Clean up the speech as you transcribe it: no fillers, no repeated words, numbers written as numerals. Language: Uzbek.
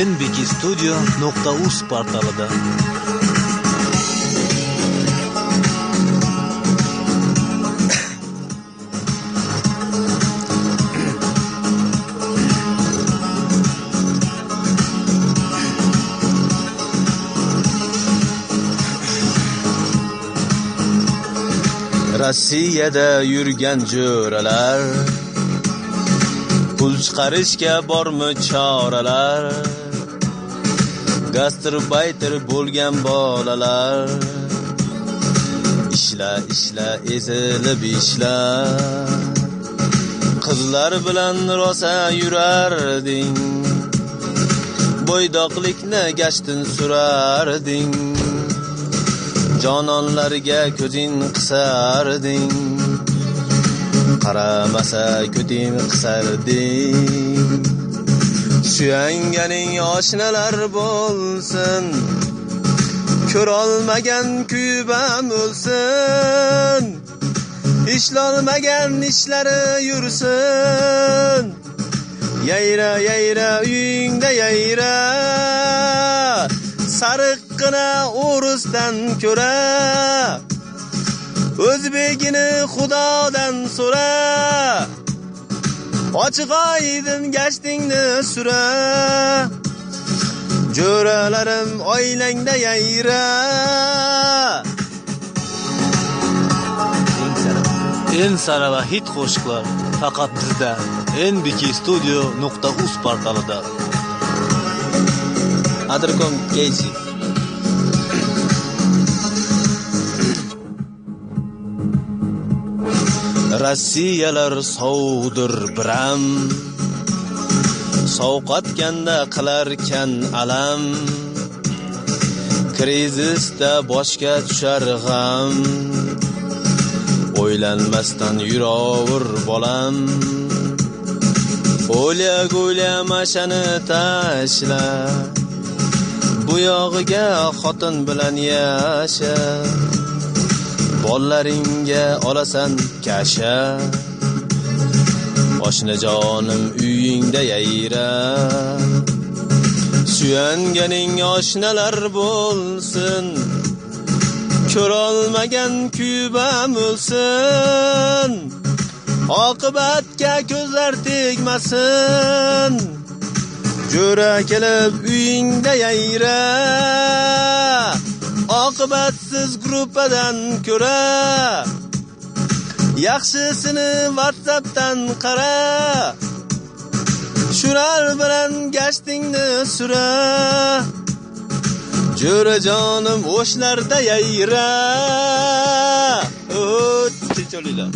nbkstudio.uz portalida. Rossiyada yurgan jo'ralar, pul chiqarishga bormi choralar? Gastrobayter bo'lgan bolalar, ishla ezilib ishla. Qizlar bilan rosa yurarding, bo'ydoqlikni gashtin surarding. Jononlarga ko'zing qisarding, qaramasa ko'zing qisarding. Suyanganing oshnalar bo'lsin, ko'rolmagan kuyibam o'lsin. Ishlolmagan ishlari yursin, yayra uyingda yayra. Sariqqina o'risdan ko'ra, o'zbegini xudodan so'ra. Ochiq oydin gashtingni sura, jo'ralarim oilangda yayra. En sara va hit qo'shiqlar faqat bizda nbkstudio.uz portalida. Adrikon Keysi. Rossiyalar sovdir biram, sovqatganda qilarkan alam. Krizisda boshga tushar g'am, o'ylanmasdan yuravur bolam. O'lya mashani tashla, bu yog'iga xotin bilan yasha. Bollaringga olasan kasha, oshnajonim uyingda yayra. Suyanganing oshnalar bo'lsin, ko'rolmagan kuyibam o'lsin. Oqibatga ko'zlar tegmasin, jo'ra kelib uyingda yayra. Oqibatsiz gruppadan ko'ra, yaxshisini WhatsAppdan qara. Shular bilan gashtingni sura, jo'rajonim o'shlarda yayra. Tinch olinglar.